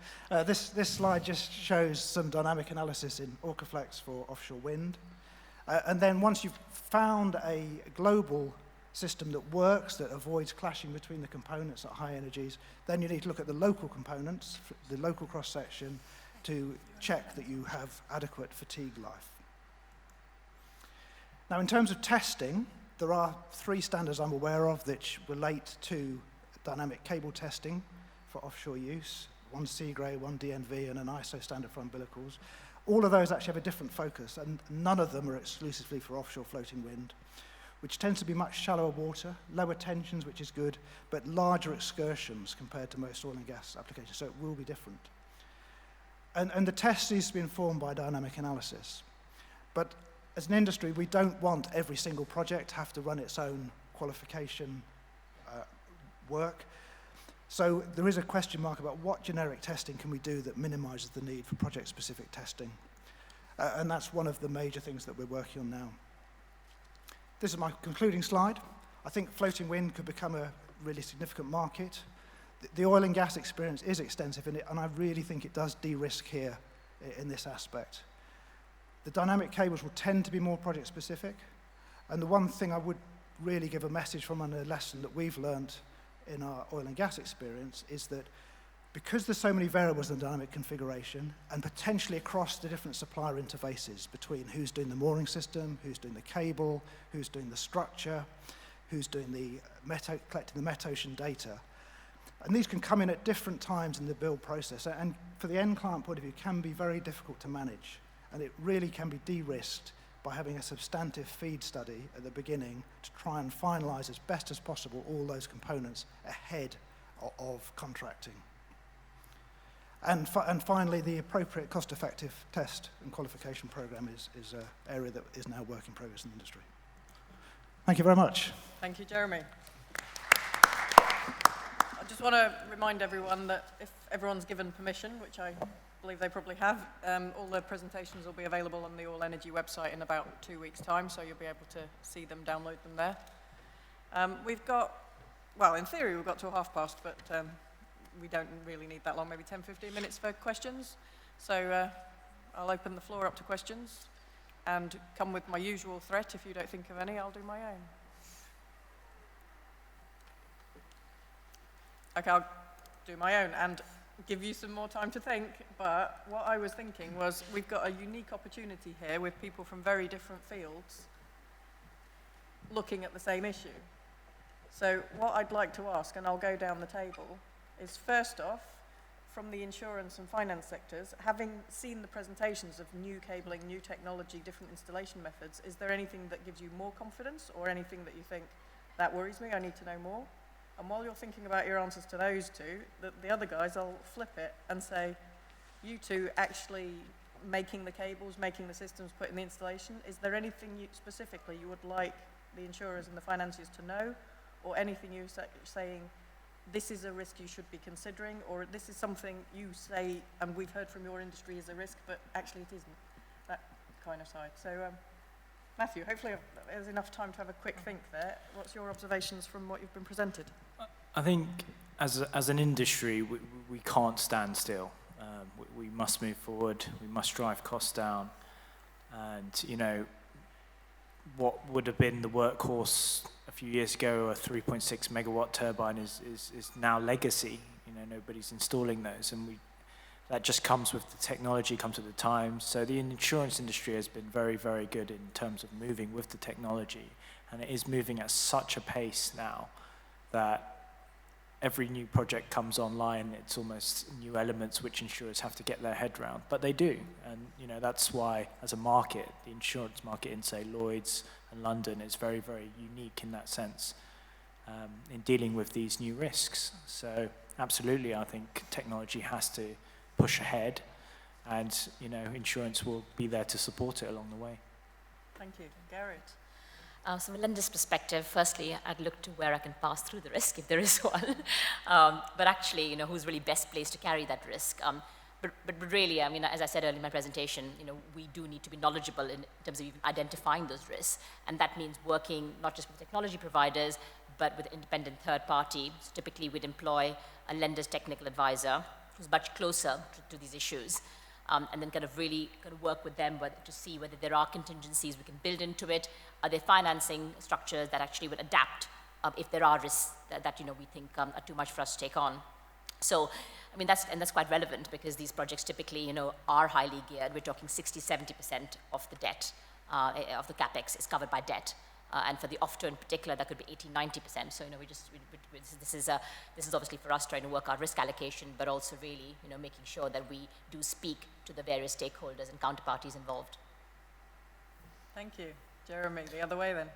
This slide just shows some dynamic analysis in Orcaflex for offshore wind. And then once you've found a global system that works, that avoids clashing between the components at high energies, then you need to look at the local components, the local cross-section, to check that you have adequate fatigue life. Now, in terms of testing, there are 3 standards I'm aware of that relate to dynamic cable testing for offshore use, one C-grade, one DNV, and an ISO standard for umbilicals. All of those actually have a different focus, and none of them are exclusively for offshore floating wind, which tends to be much shallower water, lower tensions, which is good, but larger excursions compared to most oil and gas applications, so it will be different. And the test needs to be informed by dynamic analysis. But as an industry, we don't want every single project to have to run its own qualification work. So there is a question mark about what generic testing can we do that minimizes the need for project-specific testing. And that's one of the major things that we're working on now. This is my concluding slide. I think floating wind could become a really significant market. The oil and gas experience is extensive in it, and I really think it does de-risk here in this aspect. The dynamic cables will tend to be more project-specific, and the one thing I would really give a message from, and a lesson that we've learned in our oil and gas experience, is that because there's so many variables in the dynamic configuration, and potentially across the different supplier interfaces between who's doing the mooring system, who's doing the cable, who's doing the structure, who's doing the collecting the met-ocean data, and these can come in at different times in the build process, and for the end client point of view, can be very difficult to manage, and it really can be de-risked by having a substantive feed study at the beginning to try and finalize as best as possible all those components ahead of contracting. And finally, the appropriate cost-effective test and qualification program is an area that is now work in progress in the industry. Thank you very much. Thank you, Jeremy. I just want to remind everyone that if everyone's given permission, which I believe they probably have, all the presentations will be available on the All Energy website in about 2 weeks' time, so you'll be able to see them, download them there. We've got, well, in theory, we've got till past, but we don't really need that long, maybe 10, 15 minutes for questions. So I'll open the floor up to questions and come with my usual threat. If you don't think of any, I'll do my own. Okay, I'll do my own and give you some more time to think, but what I was thinking was we've got a unique opportunity here with people from very different fields looking at the same issue. So what I'd like to ask, and I'll go down the table, is first off, from the insurance and finance sectors, having seen the presentations of new cabling, new technology, different installation methods, is there anything that gives you more confidence or anything that you think, that worries me, I need to know more? And while you're thinking about your answers to those two, the other guys, I'll flip it and say, you two actually making the cables, making the systems, putting the installation. Is there anything specifically you would like the insurers and the financiers to know, or anything you're saying, this is a risk you should be considering, or this is something you say, and we've heard from your industry is a risk, but actually it isn't, that kind of side. So, Matthew, hopefully there's enough time to have a quick think there. What's your observations from what you've been presented? I think as an industry, we can't stand still. We must move forward. We must drive costs down. And, you know, what would have been the workhorse a few years ago, a 3.6 megawatt turbine is now legacy. You know, nobody's installing those. And that just comes with the technology, comes with the times. So the insurance industry has been very, very good in terms of moving with the technology. And it is moving at such a pace now that every new project comes online, it's almost new elements which insurers have to get their head around. But they do. And, you know, that's why, as a market, the insurance market in, say, Lloyd's and London is very, very unique in that sense in dealing with these new risks. So, absolutely, I think technology has to push ahead, and, you know, insurance will be there to support it along the way. Thank you. Gauri? So from a lender's perspective, firstly, I'd look to where I can pass through the risk, if there is one. But actually, you know, who's really best placed to carry that risk? But really, I mean, as I said earlier in my presentation, you know, we do need to be knowledgeable in terms of even identifying those risks. And that means working not just with technology providers, but with independent third party. So typically, we'd employ a lender's technical advisor who's much closer to these issues. And then kind of really kind of work with them to see whether there are contingencies we can build into it. Are there financing structures that actually would adapt if there are risks that you know, we think are too much for us to take on? So, I mean, that's quite relevant because these projects typically, you know, are highly geared. We're talking 60-70% of the debt, of the capex is covered by debt. And for the offshore in particular, that could be 80-90%. So, you know, this is obviously for us trying to work our risk allocation, but also really, you know, making sure that we do speak to the various stakeholders and counterparties involved. Thank you. Jeremy, the other way then.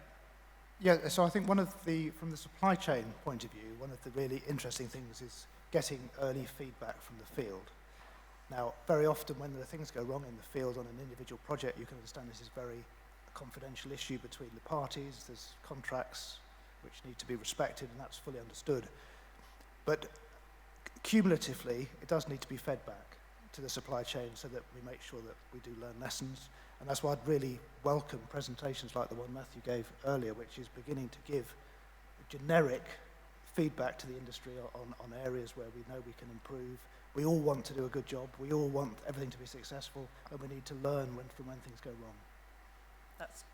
Yeah, so I think from the supply chain point of view, one of the really interesting things is getting early feedback from the field. Now, very often when things go wrong in the field on an individual project, you can understand this is very confidential issue between the parties. There's contracts which need to be respected, and that's fully understood. But cumulatively, it does need to be fed back to the supply chain so that we make sure that we do learn lessons. And that's why I'd really welcome presentations like the one Matthew gave earlier, which is beginning to give generic feedback to the industry on areas where we know we can improve. We all want to do a good job. We all want everything to be successful, and we need to learn from when things go wrong. That's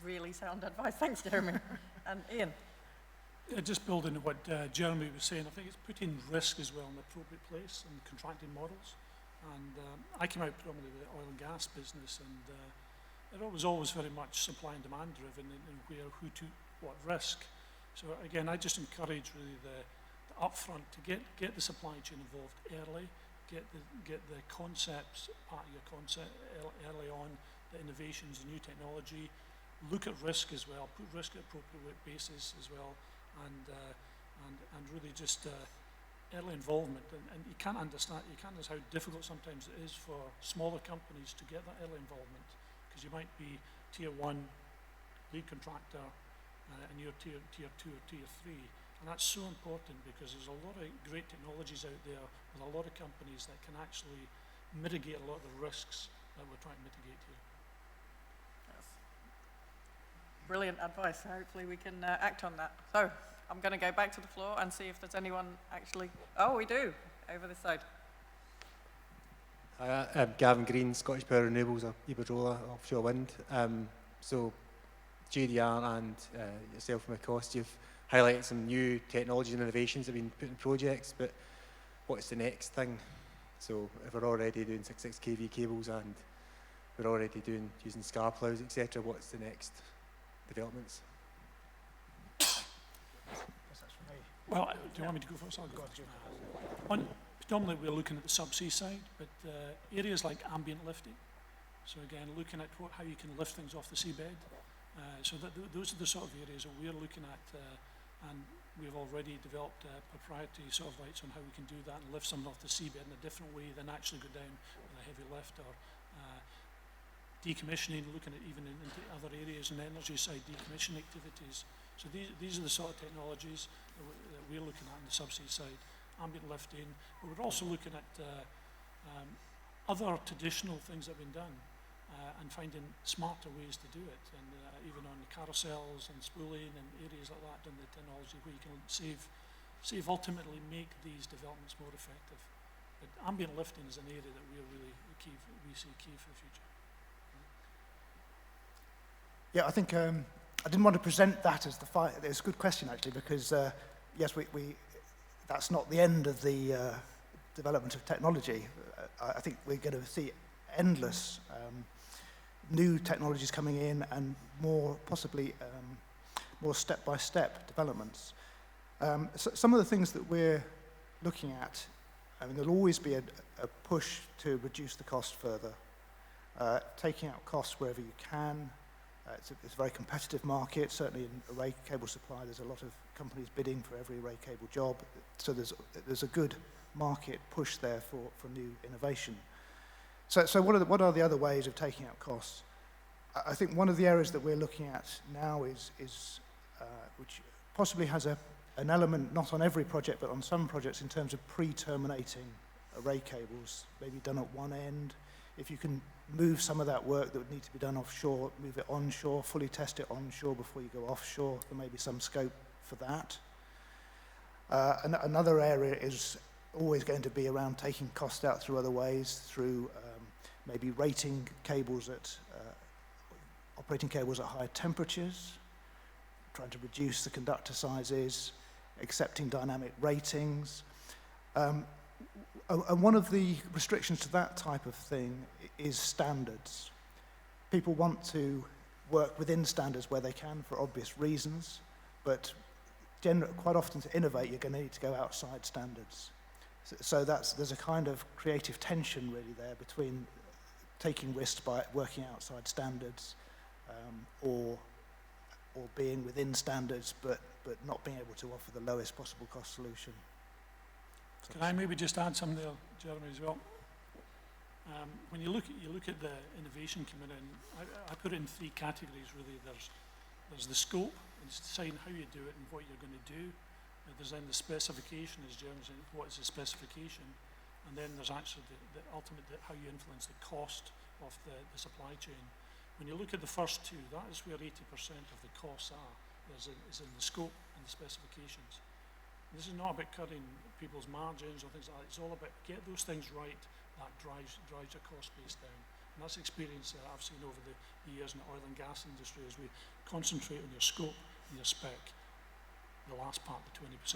really sound advice. Thanks, Jeremy. And Iain? Just building on what Jeremy was saying, I think it's putting risk as well in the appropriate place and contracting models. And I came out predominantly with the oil and gas business, and it was always very much supply and demand driven in who took what risk. So again, I just encourage really the upfront to get the supply chain involved early, get the concepts, part of your concept early on, the innovations, the new technology, look at risk as well, put risk at appropriate basis as well, and really just early involvement. And you can't understand how difficult sometimes it is for smaller companies to get that early involvement, because you might be tier 1 lead contractor and you're tier 2 or tier 3. And that's so important because there's a lot of great technologies out there with a lot of companies that can actually mitigate a lot of the risks that we're trying to mitigate here. That's brilliant advice. Hopefully we can act on that. So I'm going to go back to the floor and see if there's anyone actually... Oh, we do, over this side. Hi, I'm Gavin Green, Scottish Power Renewables, Iberdrola, Offshore Wind. So JDR and yourself from Ecosse, you've highlighted some new technologies and innovations that have been put in projects, but what's the next thing? So if we're already doing 66 kV cables and we're already using scar ploughs, etc., what's the next developments? Well, do you want me to go first? I'll go first. Predominantly, we're looking at the subsea side, but areas like ambient lifting. So again, looking at how you can lift things off the seabed. So those are the sort of areas that we're looking at, and we've already developed proprietary sort of rights on how we can do that and lift something off the seabed in a different way than actually go down with a heavy lift or decommissioning, looking at even into other areas in the energy side, decommissioning activities. So these are the sort of technologies that we're looking at on the subsea side, ambient lifting. But we're also looking at other traditional things that have been done and finding smarter ways to do it. And even on the carousels and spooling and areas like that, on the technology where you can save ultimately make these developments more effective. But ambient lifting is an area that we see key for the future. Yeah, I think I didn't want to present that as the fight. It's a good question, actually, because, yes, that's not the end of the development of technology. I think we're going to see endless new technologies coming in and possibly more step-by-step developments. So some of the things that we're looking at, I mean, there'll always be a push to reduce the cost further, taking out costs wherever you can. It's a very competitive market. Certainly in array cable supply, there's a lot of companies bidding for every array cable job. So there's a good market push there for new innovation. So what are the other ways of taking out costs? I think one of the areas that we're looking at now is which possibly has an element, not on every project, but on some projects, in terms of pre-terminating array cables, maybe done at one end. If you can move some of that work that would need to be done offshore, move it onshore, fully test it onshore before you go offshore, there may be some scope for that. Another area is always going to be around taking cost out through other ways, through maybe rating cables operating cables at higher temperatures, trying to reduce the conductor sizes, accepting dynamic ratings. And one of the restrictions to that type of thing is standards. People want to work within standards where they can for obvious reasons, but quite often to innovate, you're going to need to go outside standards. So there's a kind of creative tension really there between taking risks by working outside standards or being within standards, but not being able to offer the lowest possible cost solution. Can I maybe just add something there, Jeremy, as well? When you look at the innovation coming in, I put it in three categories really. There's the scope, and it's deciding how you do it and what you're going to do. There's then the specification, as Jeremy said, what is the specification? And then there's actually the ultimate, how you influence the cost of the supply chain. When you look at the first two, that is where 80% of the costs are, is in the scope and the specifications. And this is not about cutting people's margins or things like that. It's all about get those things right. That drives your cost base down. And that's the experience that I've seen over the years in the oil and gas industry as we concentrate on your scope and your spec. The last part, the 20%,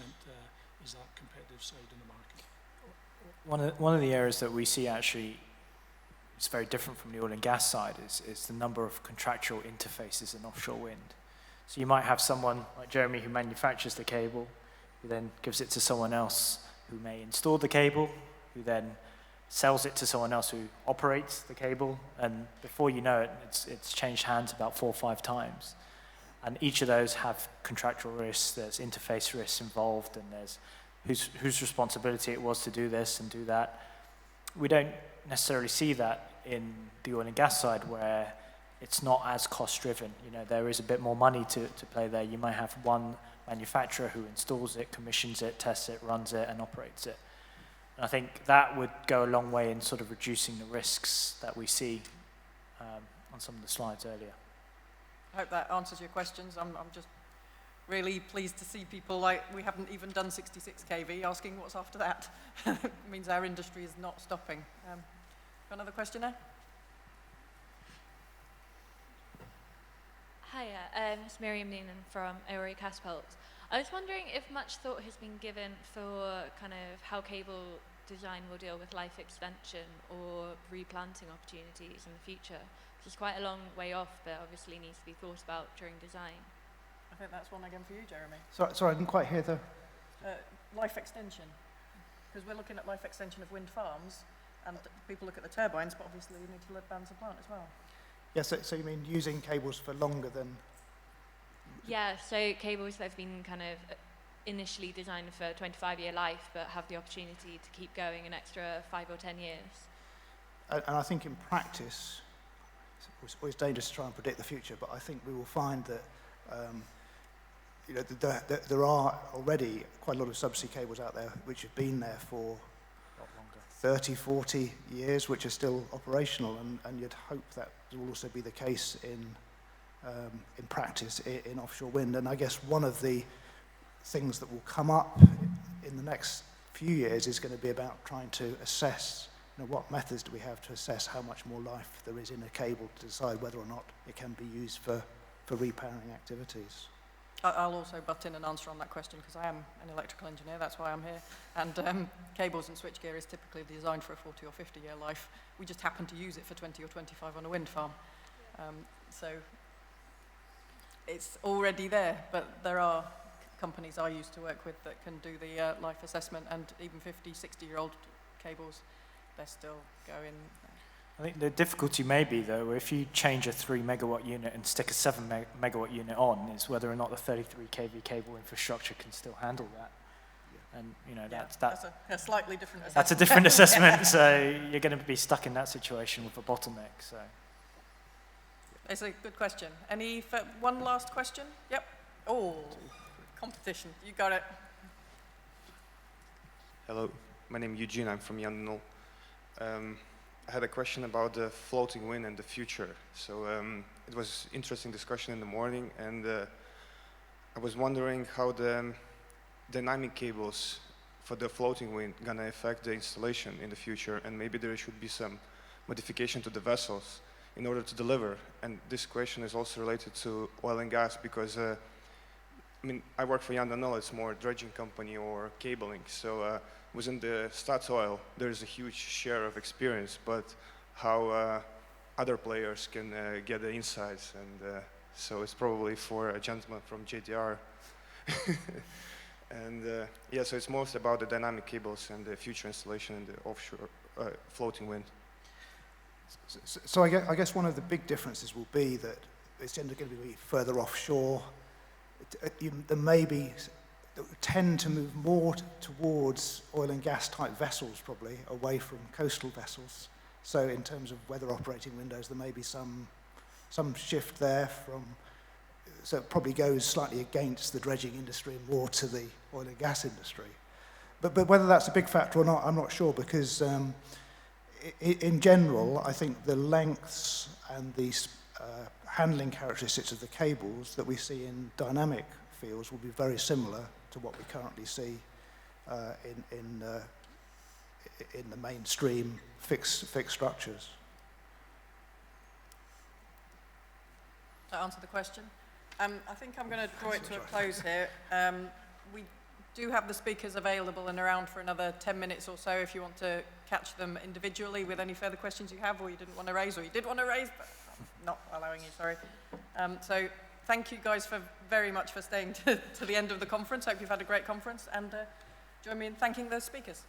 is that competitive side in the market. One of the areas that we see actually is very different from the oil and gas side is the number of contractual interfaces in offshore wind. So you might have someone like Jeremy who manufactures the cable, who then gives it to someone else who may install the cable, who then sells it to someone else who operates the cable, and before you know it, it's changed hands about 4 or 5 times. And each of those have contractual risks, there's interface risks involved, and there's whose responsibility it was to do this and do that. We don't necessarily see that in the oil and gas side where it's not as cost-driven. You know, there is a bit more money to play there. You might have one manufacturer who installs it, commissions it, tests it, runs it, and operates it. And I think that would go a long way in sort of reducing the risks that we see on some of the slides earlier. I hope that answers your questions. I'm just really pleased to see people like we haven't even done 66 kV asking what's after that. It means our industry is not stopping. Got another question there? Hiya, it's Miriam Noonan from AORI Caspelt. I was wondering if much thought has been given for kind of how cable design will deal with life extension or replanting opportunities in the future. It's quite a long way off, but obviously needs to be thought about during design. I think that's one again for you, Jeremy. Sorry, I didn't quite hear the... Life extension, because we're looking at life extension of wind farms, and people look at the turbines, but obviously we need to balance the plant as well. Yes, so you mean using cables for longer than... Yeah, so cables that have been kind of initially designed for 25-year life, but have the opportunity to keep going an extra 5 or 10 years. and I think in practice, it's always dangerous to try and predict the future, but I think we will find that there are already quite a lot of subsea cables out there which have been there for 30, 40 years, which are still operational, and you'd hope that will also be the case in practice in offshore wind. And I guess one of the things that will come up in the next few years is going to be about trying to assess, what methods do we have to assess how much more life there is in a cable to decide whether or not it can be used for repowering activities. I'll also butt in and answer on that question because I am an electrical engineer, that's why I'm here. And cables and switchgear is typically designed for a 40 or 50 year life. We just happen to use it for 20 or 25 on a wind farm. So it's already there, but there are companies I used to work with that can do the life assessment, and even 50, 60-year-old cables, they're still going. I think the difficulty may be, though, if you change a 3 megawatt unit and stick a 7 megawatt unit on, is whether or not the 33 kV cable infrastructure can still handle that. And that's a slightly different assessment. That's a different assessment, so you're going to be stuck in that situation with a bottleneck. So it's a good question. One last question? Yep. Oh, competition. You got it. Hello, my name is Eugene. I'm from Iain. I had a question about the floating wind and the future. So it was interesting discussion in the morning, and I was wondering how the dynamic cables for the floating wind gonna affect the installation in the future, and maybe there should be some modification to the vessels in order to deliver. And this question is also related to oil and gas, because I work for Iain, it's more a dredging company or cabling. So within the Statoil, there's a huge share of experience, but how other players can get the insights, and so it's probably for a gentleman from JDR. And so it's most about the dynamic cables and the future installation in the offshore floating wind. So I guess one of the big differences will be that it's going to be further offshore. There may be that tend to move more towards oil and gas type vessels, probably away from coastal vessels. So in terms of weather operating windows, there may be some shift there so it probably goes slightly against the dredging industry and more to the oil and gas industry. But whether that's a big factor or not, I'm not sure, because in general, I think the lengths and the handling characteristics of the cables that we see in dynamic fields will be very similar to what we currently see in the mainstream fixed structures. That answer the question? I think I'm going to draw it to a close here. We do have the speakers available and around for another 10 minutes or so if you want to catch them individually with any further questions you have, or you didn't want to raise, or you did want to raise, but I'm not allowing you, sorry. So thank you guys very much for staying to the end of the conference. Hope you've had a great conference, and join me in thanking the speakers.